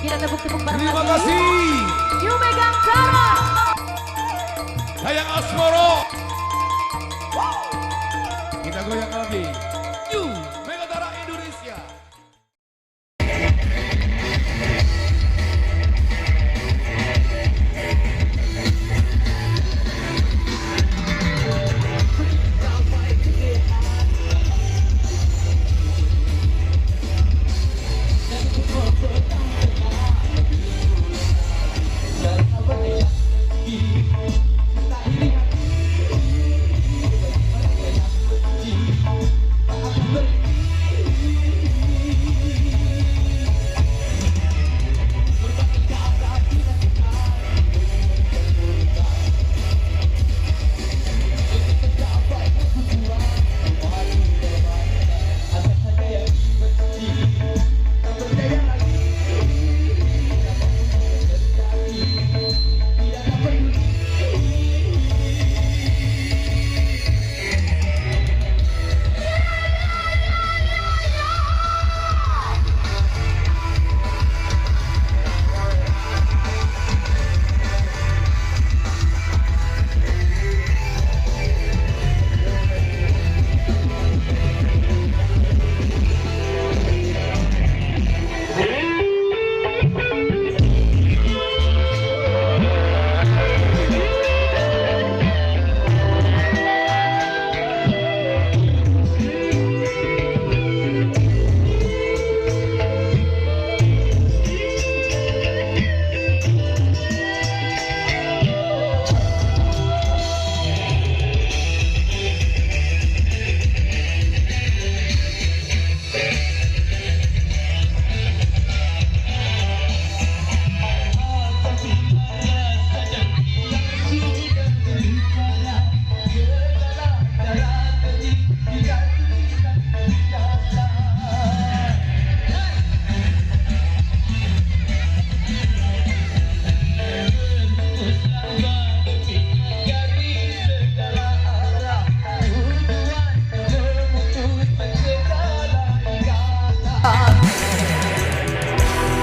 Kita tepuk-tepuk bareng Terima lagi. kasih. Yuk megang cara. Sayang Asmoro. Kita goyang lagi. You Megatara Indonesia.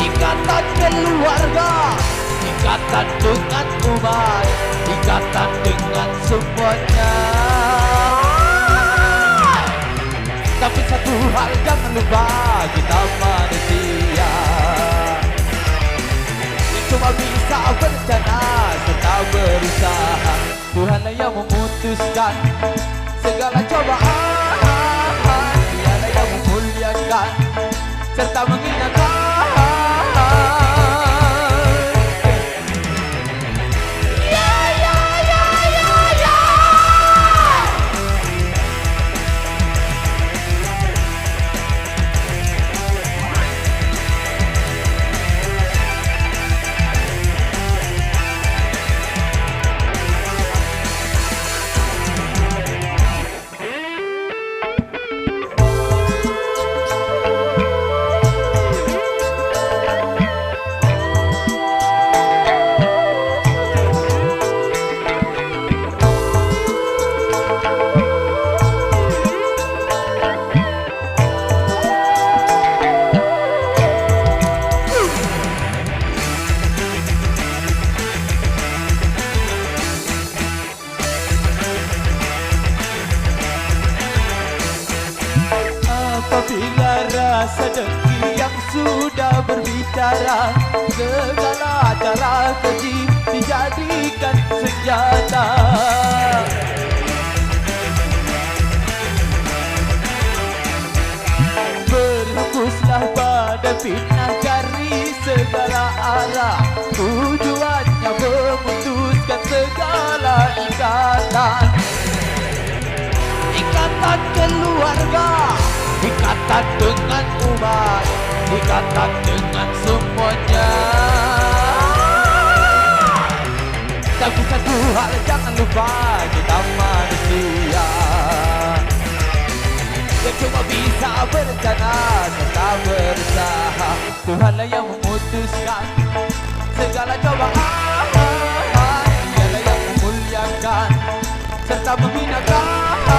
Ikatan keluarga, ikatan dengan umat, ikatan dengan semuanya. Tapi satu hal jangan lupa, kita manusia yang cuma bisa berencana serta berusaha. Tuhanlah yang memutuskan segala cobaan, Dialah yang memuliakan serta mengingatkan. Apabila rasa dengki yang sudah berbicara, segala cara keji dijadikan senjata. Berhembuslah pada fitnah dari segala arah, tujuannya memutuskan segala ikatan. Ikatan keluarga, ikatan dengan umat, ikatan dengan semuanya. Tapi satu hal jangan lupa, kita manusia yang cuma bisa berencana serta berusaha. Tuhanlah yang memutuskan segala cobaan, Dialah yang memuliakan serta menghinakan.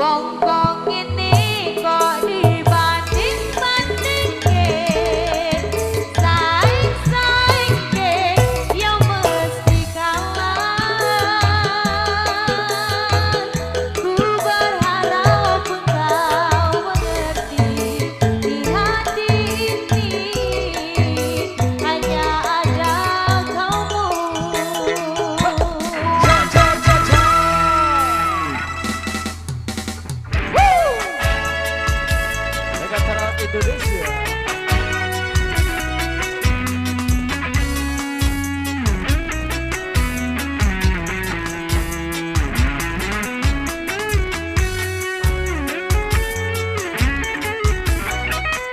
Wong kok ngene kok dibanding-bandingke saing-saingke ya mesti kalah. Ku berharap engkau mengerti di hati ini hanya ada kamu. Megatara Indonesia.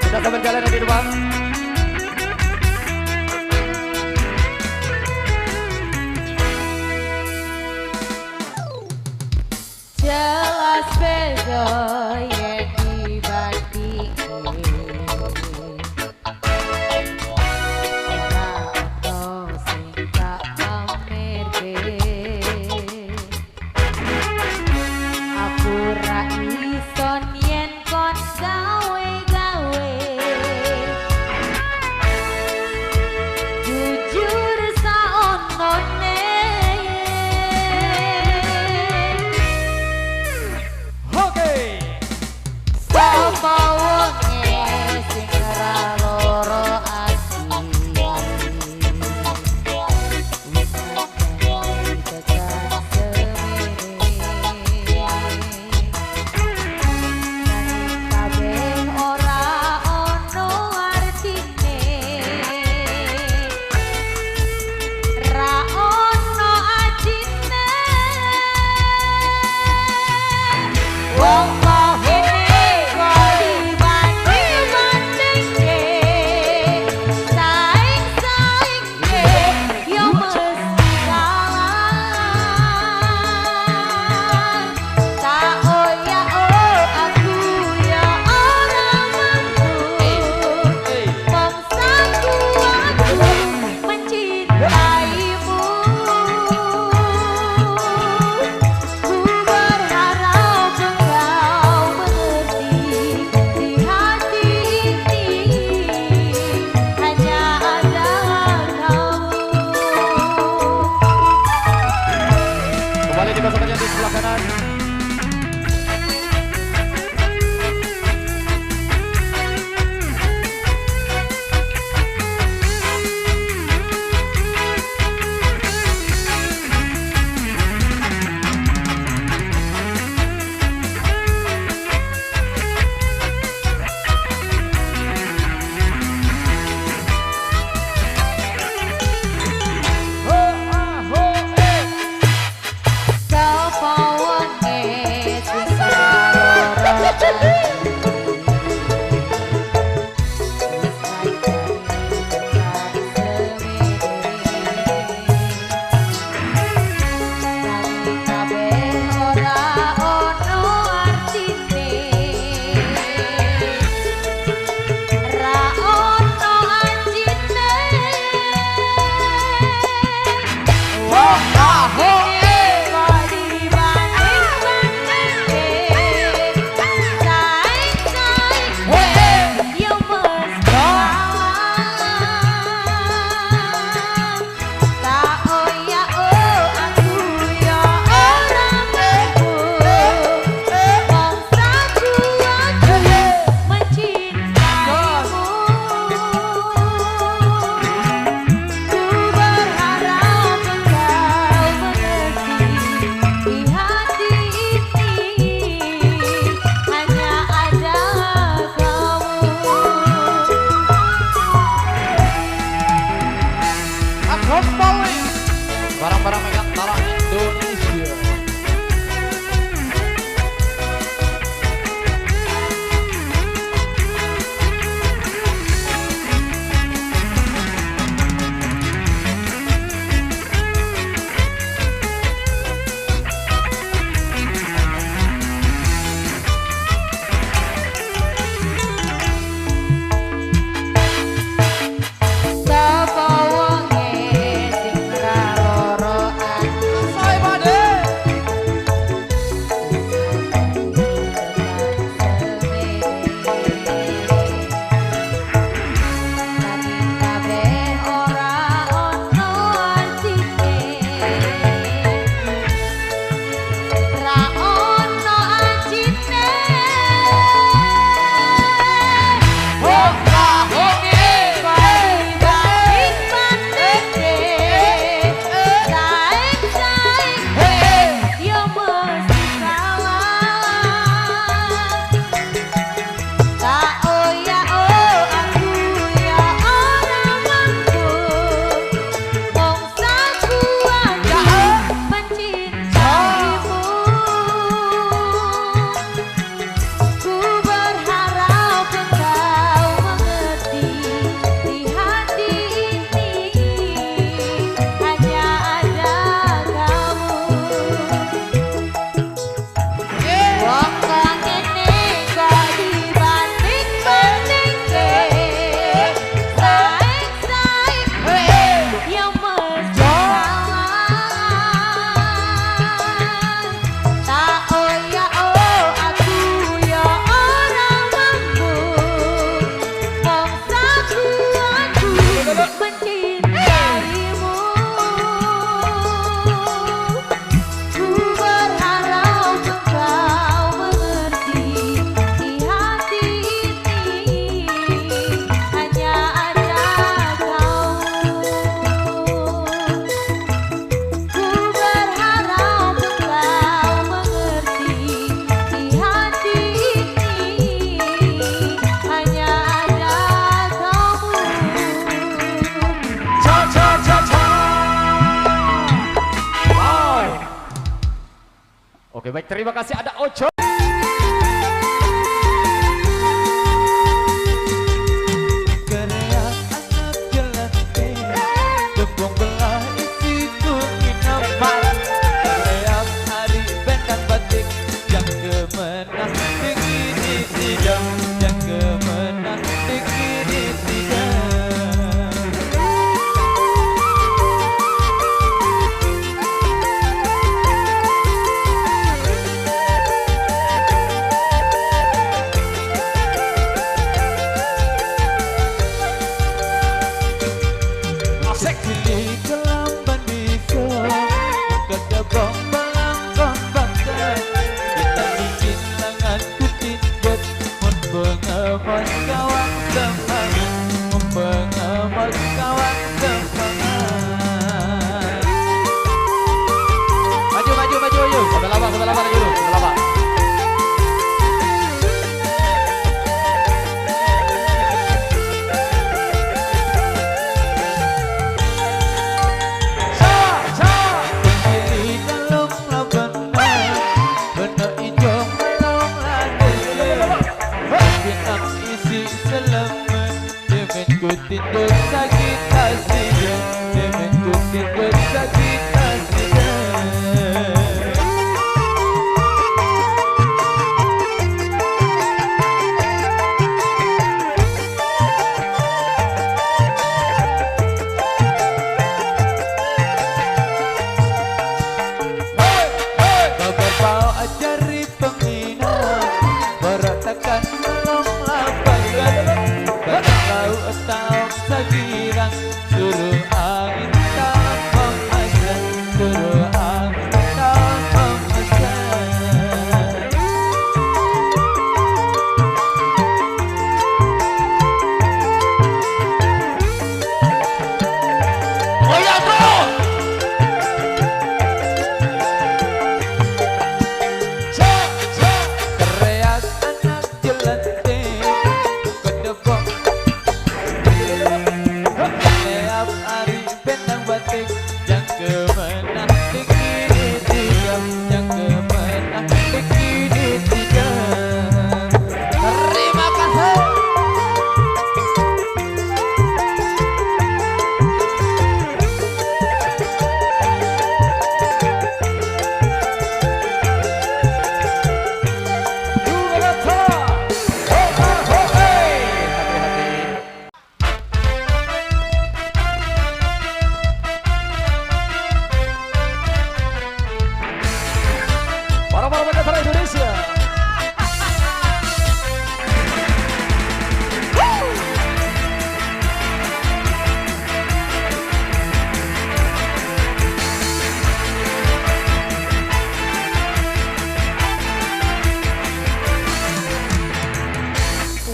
Sudah sampai jalan di depan. Jelas beda yen dibandingke ora ono sing tak pamerke. Aku ra iso yen kon gawe-gawe jujur saonone. Oke. Sapa wonge sing ora loro ati wis ngerti tekan semene nanging kabeh ora ono artine ra ono ajine. Wong kok ngene kok dibanding-bandingke saing-saingke ya mesti kalah. Tak oyak-oh aku ya ora mampu mongsaku aku mencintaimu. Ku berharap engkau mengerti di hati ini hanya ada kamu. Kembali di pasukannya di sebelah kanan. Ho ah ho eh. Sapa wonge sing ora loro ati wis ngerti tekan semene nanging kabeh ora ono artine ra ono anjine. Wong kok ngene kok dibanding-bandingke saing-saingke ya mesti kalah. Tak oyak-oh aku ya ora mampu mongsaku aku mencintaimu. Ku berharap engkau mengerti Oke baik, terima kasih. Ada Ojo.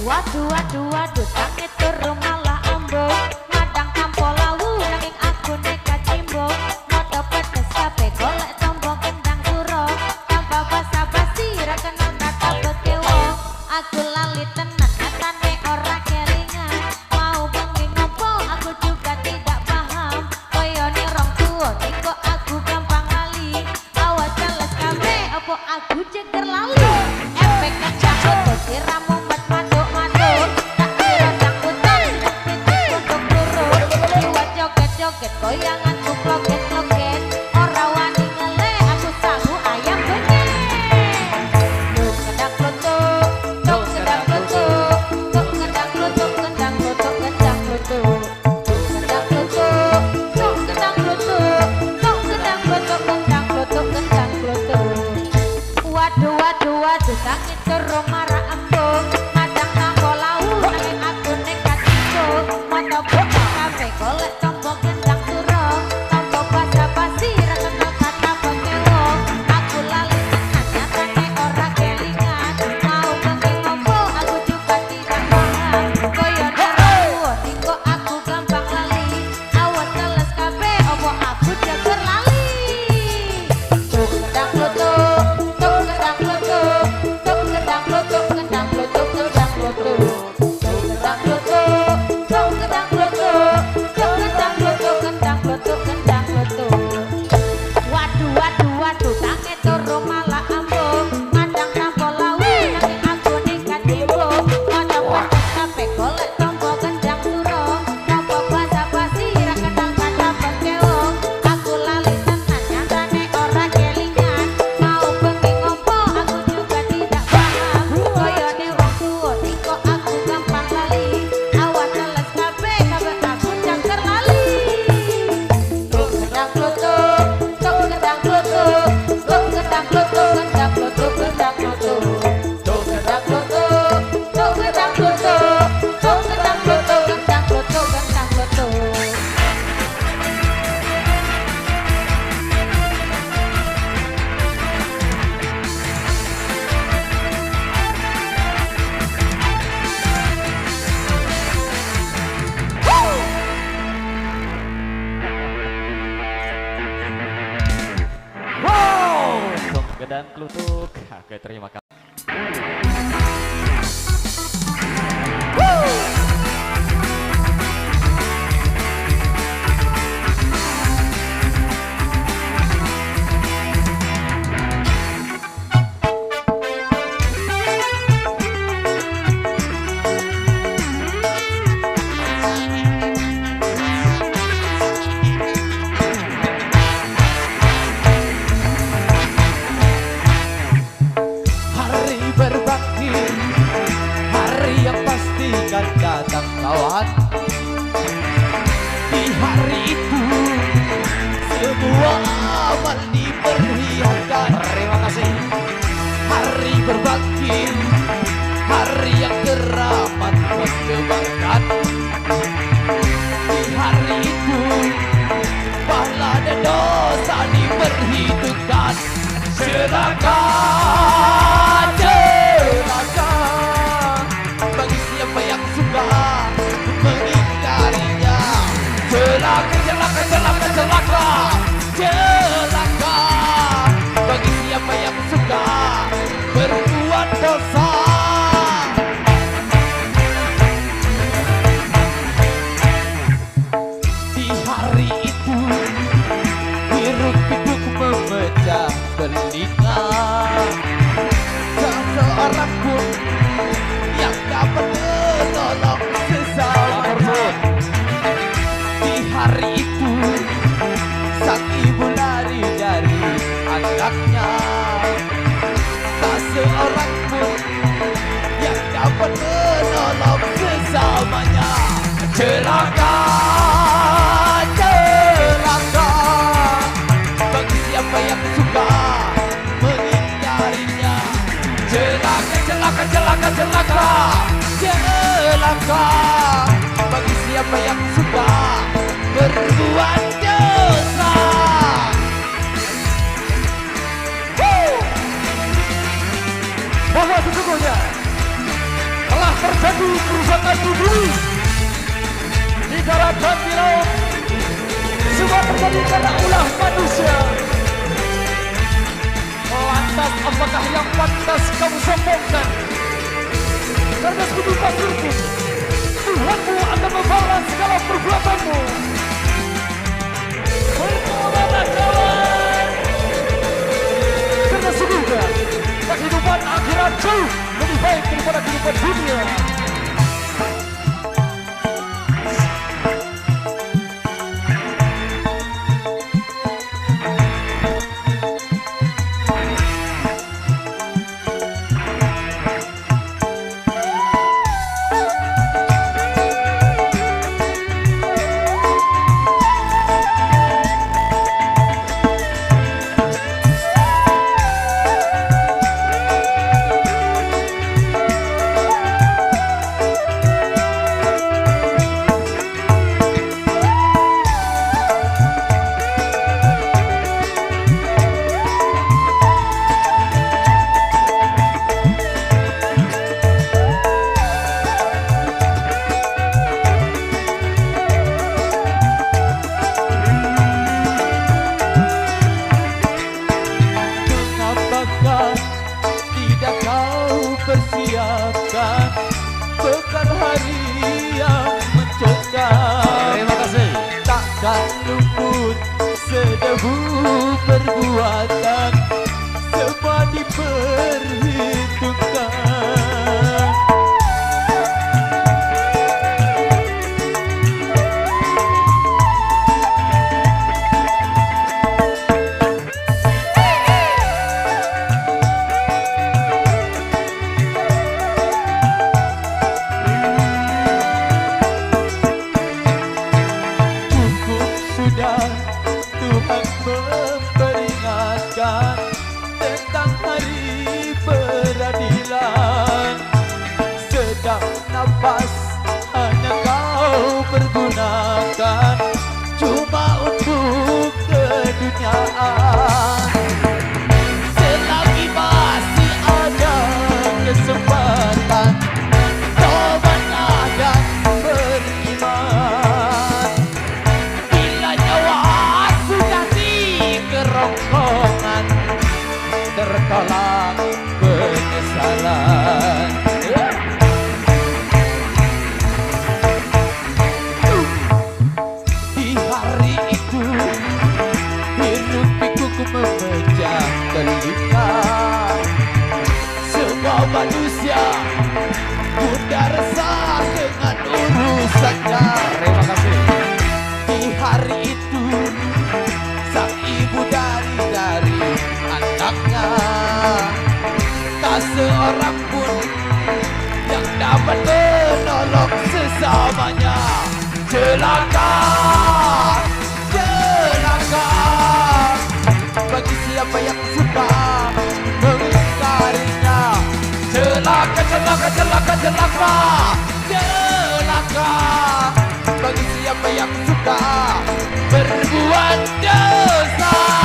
Waduh, waduh, waduh, tangi turu malah ambo. Madang kampo lawu, nanging aku nekat cimbo. Moto pedes kape golek tombol kendang suro. Tanpa basa-basi, ra kenal kata bekewo. Aku lali tenan, katane ora kelingan. Mau bengi ngopo, aku juga tidak paham. Koyone rong tuwa, niko aku gampang lali. Awas jelas kabe, opo aku ceker lali. Efek kacang otot diramu. Goyangan ku kloket-kloket, ora wani ngele aku sangu ayam benyek. Tuk kendang klutuk, tuk kendang klutuk, tuk kendang klutuk, kendang klutuk, kendang klutuk. Tuk kendang klutuk, tuk kendang klutuk, tuk kendang klutuk, kendang klutuk, kendang klutuk. Waduh, waduh, waduh, sangit turun marah embung. Madang tampo lau, nanging aku nekat cicuk. Moto buka kafe golek tombol kendang. Look keadaan kelutuk. Oke, terima kasih. Datang kawan, di hari itu semua amal diperlihatkan. Terima kasih. Hari berbakti, hari yang teramat mendebarkan. Di hari itu pahala dan dosa diperhitungkan. Celaka, celaka bagi siapa yang suka mengingkarinya. Celaka, celaka, celaka, celaka, celaka bagi siapa yang suka berbuat dosa. Di hari itu hiruk-pikuk memecah telinga. Tak seorang pun yang dapat menolong sesamanya. Di hari itu sang ibu lari dari anaknya. Tak seorang pun yang dapat menolong sesamanya. Celaka, celaka bagi siapa yang suka mengingkarinya. Celaka, celaka, celaka, celaka, celaka bagi siapa yang suka berbuat dosa. Bahwa sesungguhnya telah terjadi kerusakan di bumi, di darat dan di laut. Semua terjadi karena ulah manusia. Lantas apakah yang pantas kamu sombongkan? Karena sebelum maksudku, Tuhanmu akan membalas segala perbuatanmu. Bertobatlah kawan, karena sesungguhnya kehidupan akhirat jauh lebih baik daripada kehidupan dunia. Tidak kau persiapkan bekal hari yang mencekam. Terima kasih. Takkan luput sedebu perbuatan, semua diperhitungkan. Tuhan memperingatkan tentang hari peradilan. Sedang nafas hanya kau pergunakan cuma untuk keduniaan. Selagi masih ada kesempatan, tobatlah dan beriman. Bila nyawa sudah di kerongkongan, tertolak penyesalan. Di hari itu hiruk pikukku memecah telinga. Semua manusia bunda resah dengan urusannya. Terima kasih. Di hari itu sang ibu dari anaknya, tak seorang pun yang dapat menolong sesamanya. Celaka, celaka bagi siapa yang suka mengingkarinya. Celaka, celaka, celaka, celaka, celaka bagi siapa yang suka berbuat dosa.